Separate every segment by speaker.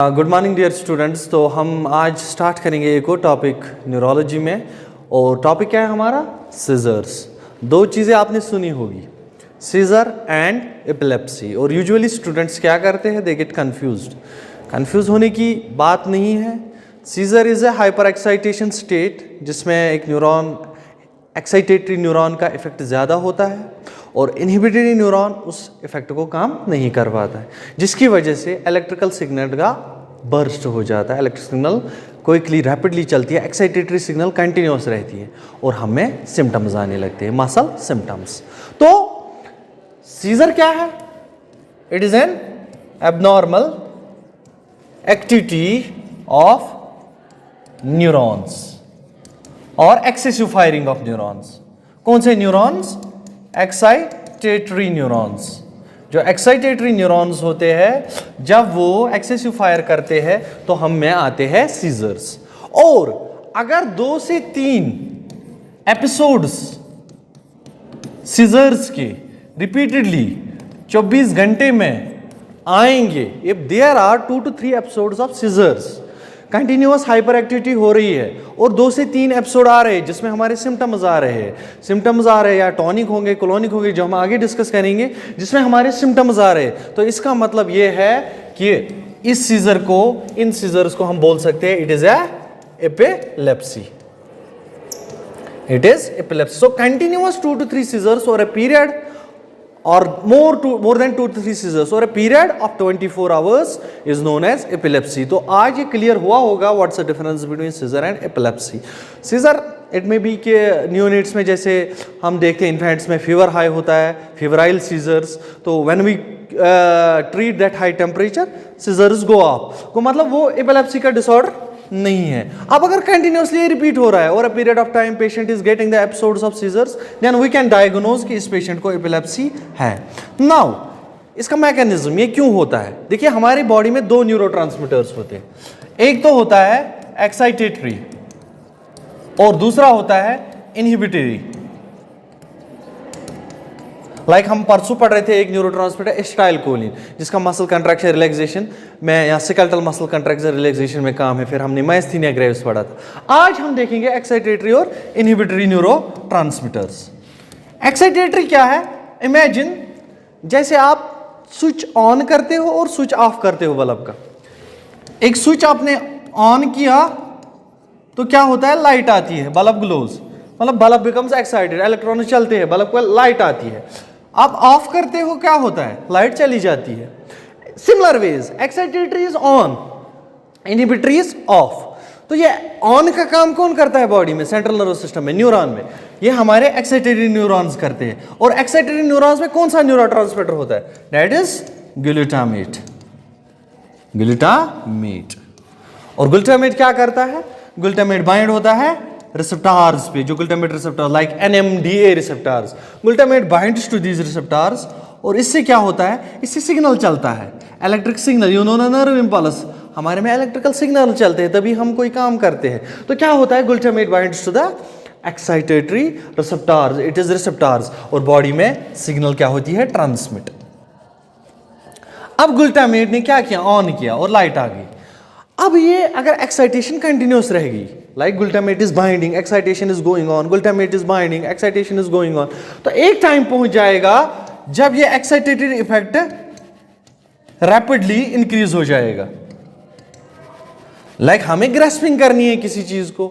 Speaker 1: Good morning dear students. तो हम आज स्टार्ट करेंगे एक और टॉपिक न्यूरोलॉजी में, और टॉपिक क्या है हमारा? सीजर्स। दो चीज़ें आपने सुनी होगी, सीजर एंड एपिलेप्सी। और यूजुअली स्टूडेंट्स क्या करते हैं, दे गेट कंफ्यूज्ड। कंफ्यूज होने की बात नहीं है। Seizure is a hyper excitation state जिसमें एक न्यूरॉन, एक्साइटेटरी न्यूरॉन का इफेक्ट ज़्यादा होता है और इनहिबिटरी न्यूरॉन उस इफेक्ट को काम नहीं कर पाता है, जिसकी वजह से इलेक्ट्रिकल सिग्नल का बर्स्ट हो जाता है। इलेक्ट्रिक सिग्नल क्विकली रैपिडली चलती है, एक्साइटेटरी सिग्नल कंटिन्यूस रहती है और हमें सिम्टम्स आने लगते हैं, मसल सिम्टम्स। तो सीजर क्या है? It is an abnormal activity of neurons और एक्सेसिव फायरिंग ऑफ न्यूरॉन्स। कौन से न्यूरॉन्स? Excitatory neurons. जो एक्साइटेटरी न्यूरॉन्स होते हैं, जब वो एक्सेसिव फायर करते हैं तो हम में आते हैं सीजर्स। और अगर 2 से 3 एपिसोड्स सीजर्स के रिपीटेडली 24 घंटे में आएंगे, if there are 2 to 3 episodes of seizures, continuous hyper activity हो रही है और 2 से 3 एपिसोड आ रहे हैं जिसमें हमारे सिम्टम्स आ रहे हैं, या टॉनिक होंगे, क्लोनिक होंगे, जो हम आगे डिस्कस करेंगे, जिसमें हमारे सिम्टम्स आ रहे हैं, तो इसका मतलब ये है कि इस सीजर को, इन सीजर्स को हम बोल सकते हैं it is epilepsy. It is epilepsy. So continuous 2 to 3 seizures और a period or more than 2 to 3 seizures or a period of 24 hours is known as epilepsy. तो आज ये क्लियर हुआ होगा what's the difference between seizure and epilepsy. Seizure it may be के neonates में, जैसे हम देखते हैं इन्फेंट्स में फीवर हाई होता है, फेवराइल सीजर्स, तो when we treat that high temperature, seizures go up, को मतलब वो एपिलेप्सी का डिसऑर्डर नहीं है। अब अगर कंटिन्यूअसली रिपीट हो रहा है और a period of time patient is getting the episodes of seizures, then we can diagnose कि इस पेशेंट को एपिलेप्सी है। नाउ इसका मैकेनिज्म ये क्यों होता है? देखिए, हमारी बॉडी में 2 न्यूरोट्रांसमीटर्स होते हैं। एक तो होता है एक्साइटेटरी और दूसरा होता है इनहिबिटरी। लाइक हम परसों पढ़ रहे थे एक न्यूरोट्रांसमीटर एसिटाइलकोलिन, जिसका मसल कंट्रैक्शन रिलैक्सेशन में या सिकल्टल मसल कंट्रैक्शन रिलैक्सेशन में काम है। फिर हमने मायस्थीनिया ग्रेव्स पढ़ा था। आज हम देखेंगे एक्साइटेटरी और इनहिबिटरी न्यूरोट्रांसमीटर्स। एक्साइटेटरी क्या है? इमेजिन जैसे आप स्विच ऑन करते हो और स्विच ऑफ करते हो बल्ब का। एक स्विच आपने ऑन किया तो क्या होता है? लाइट आती है, बल्ब ग्लोज, मतलब बल्ब बिकम्स एक्साइटेड, इलेक्ट्रॉन चलते हैं, बल्ब को लाइट आती है। आप ऑफ करते हो, क्या होता है? लाइट चली जाती है। Similar ways excitatory is on, inhibitory is off. तो ये ऑन का काम कौन करता है बॉडी में? सेंट्रल नर्वस सिस्टम में, न्यूरॉन में। ये हमारे एक्साइटेटरी न्यूरॉन्स करते हैं। और एक्साइटेटरी न्यूरॉन्स में कौन सा न्यूरोट्रांसमीटर होता है? That is glutamate. ग्लूटामेट। और ग्लूटामेट क्या करता है? ग्लूटामेट बाइंड होता है रिसेप्टर्स पे, जो glutamate receptor like NMDA receptors. Glutamate binds to these receptors और इससे क्या होता है? इससे सिग्नल चलता है, electric signal, you know nerve impulse. हमारे में इलेक्ट्रिकल सिग्नल चलते हैं तभी हम कोई काम करते हैं। तो क्या होता है? Glutamate binds to the excitatory receptors, it is receptors, और बॉडी में सिग्नल क्या होती है? ट्रांसमिट। अब ग्लूटामेट ने क्या किया? ऑन किया और लाइट आ गई। अब ये अगर एक्साइटेशन कंटिन्यूस रहेगी, like glutamate is binding, excitation is going on, glutamate is binding, excitation is going on, तो एक टाइम पहुंच जाएगा जब ये एक्साइटेटेड इफेक्ट रैपिडली इंक्रीज हो जाएगा। लाइक हमें ग्रेस्पिंग करनी है किसी चीज को,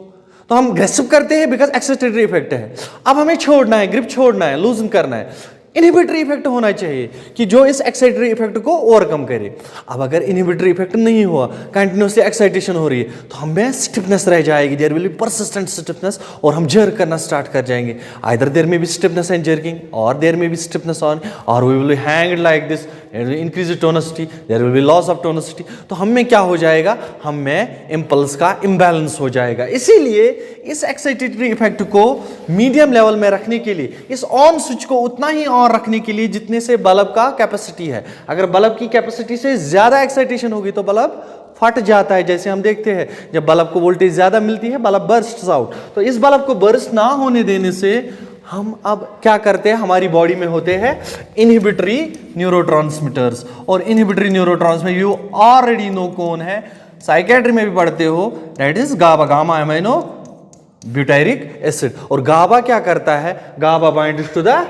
Speaker 1: तो हम ग्रेस्प करते हैं बिकॉज एक्साइटेटरी इफेक्ट है। अब हमें छोड़ना है, ग्रिप छोड़ना है, लूजन करना है। इनहिबिटरी इफेक्ट होना चाहिए कि जो इस एक्साइटेटरी इफेक्ट को ओवरकम करे। अब अगर इनहिबिटरी इफेक्ट नहीं हुआ, कंटिन्यूसली एक्साइटेशन हो रही है, तो हमें स्टिफनेस रह जाएगी, there will be persistent stiffness, और हम जर्क करना स्टार्ट कर जाएंगे। Either there may be stiffness and jerking, और there may be stiffness on, और we will be hanged like this, increase tonicity, there will be loss of tonicity. तो हम में क्या हो जाएगा? हम में इंपल्स का इम्बैलेंस हो जाएगा। इसीलिए इस एक्साइटेटरी इफेक्ट को मीडियम लेवल में रखने के लिए, इस ऑन स्विच को उतना ही ऑन रखने के लिए जितने से बल्ब का कैपेसिटी है। अगर बल्ब की कैपेसिटी से ज्यादा एक्साइटेशन होगी तो बल्ब फट जाता है। जैसे हम देखते हैं जब बल्ब को वोल्टेज ज्यादा मिलती है, बल्ब बर्स्ट आउट। तो इस बल्ब को बर्स्ट ना होने देने से हम अब क्या करते हैं, हमारी बॉडी में होते हैं इनहिबिटरी न्यूरोट्रांसमीटर्स, और inhibitory neurotransmitter you already know कौन है, साइकेट्री में भी पढ़ते हो, that is GABA, gamma amino butyric acid. और गाबा क्या करता है, GABA binds to the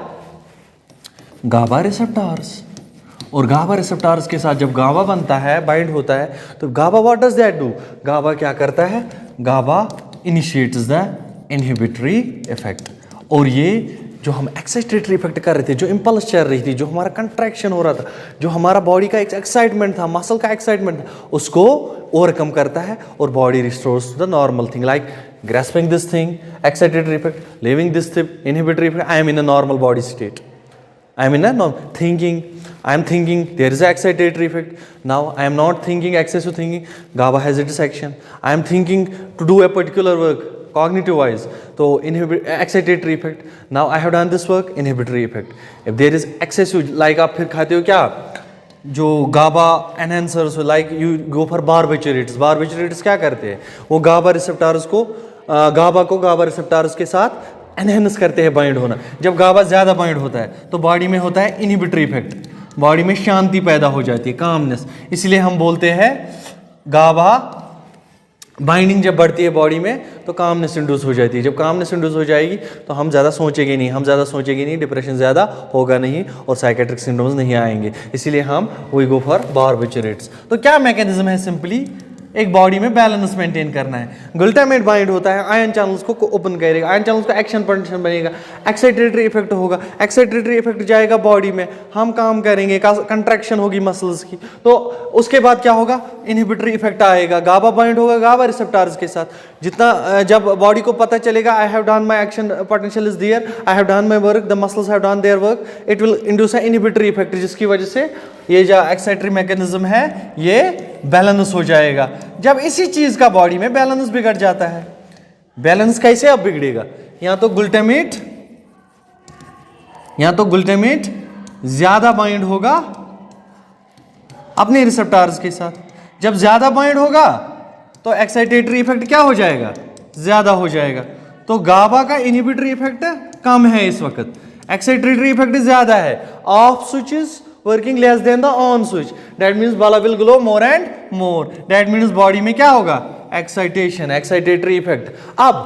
Speaker 1: GABA receptors, और गाबा रिसेप्टर्स के साथ जब गाबा बनता है, बाइंड होता है, तो गाबा व्हाट डज दैट डू, गाबा क्या करता है, गाबा इनिशिएट्स द इनहिबिटरी इफेक्ट। और ये जो हम एक्साइटेटरी इफेक्ट कर रहे थे, जो इंपल्स चल रही थी, जो हमारा कंट्रैक्शन हो रहा था, जो हमारा बॉडी का एक एक्साइटमेंट था, मसल का एक्साइटमेंट था, उसको ओवरकम करता है और body restores to the normal thing, like grasping this thing, excitatory effect, living this thing, inhibitory effect, I am in a normal body state, I am in a thinking, I am thinking, there is an excitatory effect. Now I am not thinking, excessive thinking, GABA has its action. I am thinking to do a particular work, cognitive wise, so excitatory effect. Now I have done this work, inhibitory effect. If there is excessive, like आप फिर खाते हो क्या, जो GABA enhancers, like you go for barbiturates, barbiturates क्या करते हैं, वो GABA receptors को, GABA को GABA receptors के साथ एनहेंस करते हैं बाइंड होना। जब गाबा ज़्यादा बाइंड होता है तो बॉडी में होता है इनहिबिटरी इफेक्ट, बॉडी में शांति पैदा हो जाती है, कामनेस, इसलिए हम बोलते हैं गाबा बाइंडिंग जब बढ़ती है बॉडी में तो कामनेस इंड्यूस हो जाती है। जब कामनेस इंड्यूस हो जाएगी तो हम ज़्यादा सोचेंगे नहीं, हम ज़्यादा सोचेंगे नहीं, डिप्रेशन ज़्यादा होगा नहीं और साइकेट्रिक सिंड्रोम्स नहीं आएंगे, इसीलिए हम वी गो फॉर बार्बिचुरेट्स। तो क्या मैकेनिज्म है, सिंपली एक बॉडी में बैलेंस मेंटेन करना है। ग्लूटामेट बाइंड होता है, आयन चैनल्स को ओपन करेगा, आयन चैनल्स का एक्शन पोटेंशियल बनेगा, एक्साइटेटरी इफेक्ट होगा, एक्साइटेटरी इफेक्ट जाएगा बॉडी में, हम काम करेंगे, कंट्रैक्शन होगी मसल्स की, तो उसके बाद क्या होगा, इनहिबिटरी इफेक्ट आएगा, गाबा बाइंड होगा गाबा रिसेप्टर्स के साथ। जितना जब बॉडी को पता चलेगा I have done my action potential is there, I have done my work, the muscles have done their work, it will induce a inhibitory effect, जिसकी वजह से ये जो एक्साइटरी मैकेनिज्म है ये बैलेंस हो जाएगा। जब इसी चीज का बॉडी में बैलेंस बिगड़ जाता है, बैलेंस कैसे अब बिगड़ेगा, यहां तो ग्लूटामेट ज्यादा बाइंड होगा अपने रिसेप्टर्स के साथ, जब ज्यादा बाइंड होगा तो एक्साइटेटरी इफेक्ट क्या हो जाएगा, ज्यादा हो जाएगा, तो गाबा का इनहिबिटरी इफेक्ट कम है इस वक्त, एक्साइटेटरी इफेक्ट ज्यादा है, off switch is working less than the on switch, that means bala will glow more and more, that means body में क्या होगा, excitation, excitatory effect। अब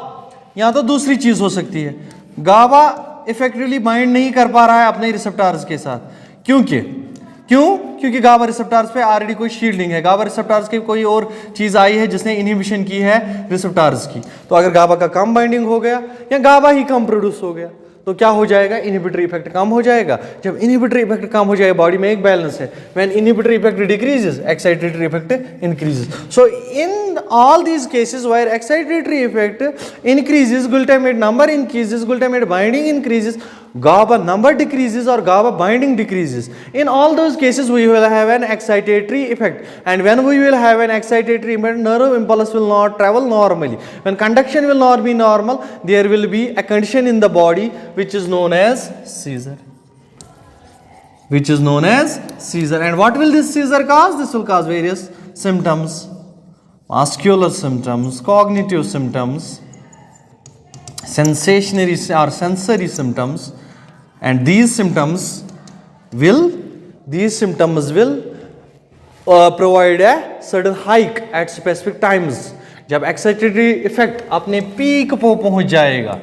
Speaker 1: यहाँ तो दूसरी चीज हो सकती है, गाबा इफेक्टिवली बाइंड नहीं कर पा रहा है अपने रिसेप्टर्स के साथ, क्योंकि गाबा रिसेप्टर्स पे ऑलरेडी कोई शील्डिंग है, गाबा रिसेप्टर्स की कोई और चीज आई है जिसने इनहिबिशन की है रिसेप्टर्स की, तो अगर गाबा का कम बाइंडिंग हो गया या गाबा ही कम प्रोड्यूस हो गया तो क्या हो जाएगा, इनहिबिटरी इफेक्ट कम हो जाएगा। जब इनहिबिटरी इफेक्ट कम हो जाएगा, बॉडी में एक बैलेंस है, when inhibitory effect decreases excitatory effect increases. So in all these cases where excitatory effect increases, glutamate number increases, glutamate binding increases, GABA number decreases or GABA binding decreases. In all those cases we will have an excitatory effect, and when we will have an excitatory effect, nerve impulse will not travel normally. When conduction will not be normal, there will be a condition in the body which is known as seizure. And what will this seizure cause? This will cause various symptoms, muscular symptoms, cognitive symptoms, sensationary or sensory symptoms, and these symptoms will provide a certain hike at specific times। जब excitatory effect अपने peak पर पहुंच जाएगा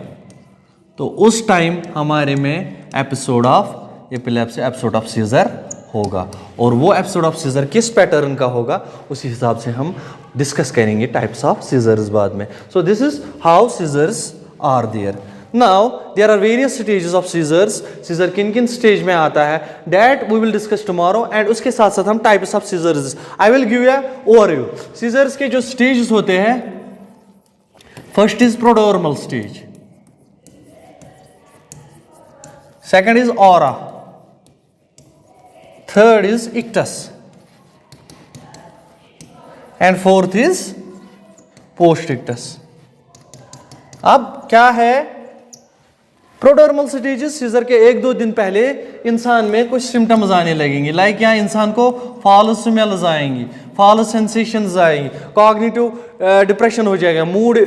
Speaker 1: तो उस time हमारे में episode of epilepsy, episode of seizure होगा, और वो एपिसोड ऑफ सीजर किस पैटर्न का होगा उसी हिसाब से हम डिस्कस करेंगे टाइप्स ऑफ सीजर्स बाद में। So this is how seizures are there। Now there are various stages of seizures, seizure किन स्टेज में आता है that we will discuss tomorrow, and उसके साथ साथ हम types of seizures I will give you a overview। seizures के जो stages होते हैं, first is prodromal stage, second is aura, third is ictus, and fourth is post ictus। अब क्या है, प्रोडर्मल स्टेजेस, सीजर के 1-2 दिन पहले इंसान में कुछ सिम्टम्स आने लगेंगे, लाइक यहाँ इंसान को फाउल स्मेल्स आएंगी, फॉल्स सेंसेशंस आएंगी, कॉग्निटिव डिप्रेशन हो जाएगा, मूड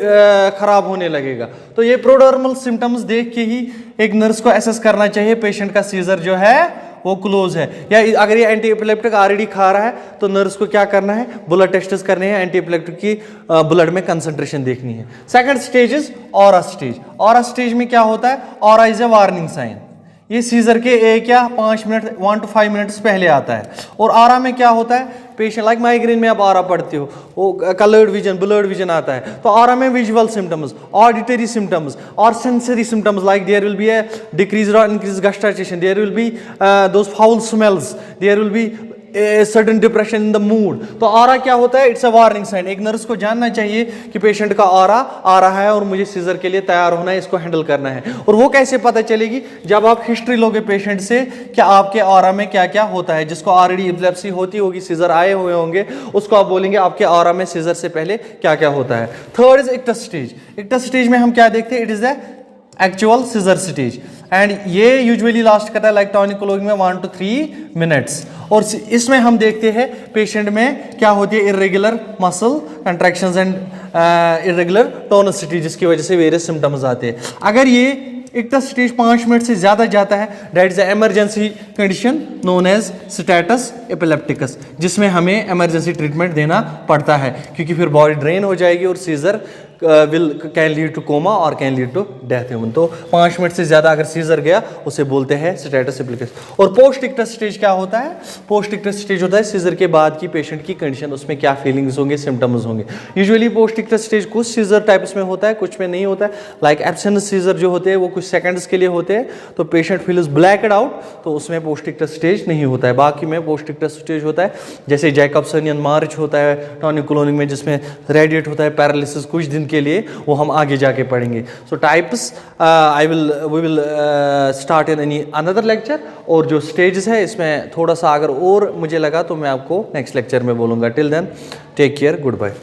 Speaker 1: खराब होने लगेगा। तो ये प्रोडर्मल सिम्टम्स देख के ही एक नर्स को एसेस करना चाहिए पेशेंट का सीजर जो है वो क्लोज है, या अगर ये एंटी एपिलेप्टिक ऑलरेडी खा रहा है तो नर्स को क्या करना है, ब्लड टेस्ट करने हैं, एंटी एपिलेप्टिक की ब्लड में कंसंट्रेशन देखनी है। Second stage is aura stage. Aura stage में क्या होता है, aura is a warning sign. ये सीजर के 1 या 5 मिनट 1 to 5 मिनट्स पहले आता है। और आरा में क्या होता है, पेशेंट लाइक माइग्रेन में आप आरा पढ़ते हो, वो कलर्ड विजन ब्लर्ड विजन आता है। तो आरा में विजुअल सिम्टम्स, ऑडिटरी सिम्टम्स और sensory symptoms like there will be a decrease और increase gustation, there will be those foul smells, there will be sudden depression in the mood. तो aura क्या होता है, इट्स अ वार्निंग साइन। एक nurse को जानना चाहिए कि पेशेंट का आरा आ रहा है और मुझे सीजर के लिए तैयार होना है, इसको हैंडल करना है। और वो कैसे पता चलेगी, जब आप हिस्ट्री लोगे पेशेंट से कि आपके आरा में क्या क्या होता है। जिसको ऑलरेडी एपिलेप्सी होती होगी, सीजर आए हुए होंगे, उसको आप बोलेंगे आपके आरा में सीजर से पहले क्या क्या होता है। Third is ictus stage. Ictus stage में हम क्या देखते हैं, it is the actual seizure stage and ये यूजुअली लास्ट करता है लाइक टॉनिकोलॉजी में 1 to 3 मिनट्स। और इसमें हम देखते हैं पेशेंट में क्या होती है, irregular muscle contractions and irregular tonicity, जिसकी वजह से वेरियस सिम्टम्स आते हैं। अगर ये इक्टस स्टेज 5 मिनट से ज़्यादा जाता है, that is emergency condition known as status epilepticus, जिसमें हमें इमरजेंसी ट्रीटमेंट देना पड़ता है, क्योंकि फिर बॉडी ड्रेन हो जाएगी और seizure can lead to coma और can lead to death human. तो 5 मिनट से ज़्यादा अगर सीजर गया उसे बोलते हैं स्टेटस एपिलेप्टिकस। और पोस्ट इक्टस स्टेज क्या होता है, पोस्ट इक्टस स्टेज होता है सीजर के बाद की पेशेंट की कंडीशन, उसमें क्या फीलिंग्स होंगे, सिम्टम्स होंगे। यूजुअली पोस्ट इक्टस स्टेज कुछ सीजर टाइप्स में होता है, कुछ में नहीं होता है। लाइक एब्सेंस सीजर जो होते हैं वो कुछ सेकंड्स के लिए होते हैं, तो पेशेंट फील्स ब्लैकड आउट, तो उसमें पोस्ट इक्टस स्टेज नहीं होता है। बाकी में पोस्ट इक्टस स्टेज होता है, जैसे जैकबसनियन मार्च होता है टॉनिक-क्लोनिक में, जिसमें रेडिएट होता है पैरालिसिस कुछ दिन के लिए, वो हम आगे जाके पढ़ेंगे। So types we will start in any another lecture. और जो स्टेजेस है इसमें थोड़ा सा अगर और मुझे लगा तो मैं आपको नेक्स्ट लेक्चर में बोलूँगा। Till then take care, good bye.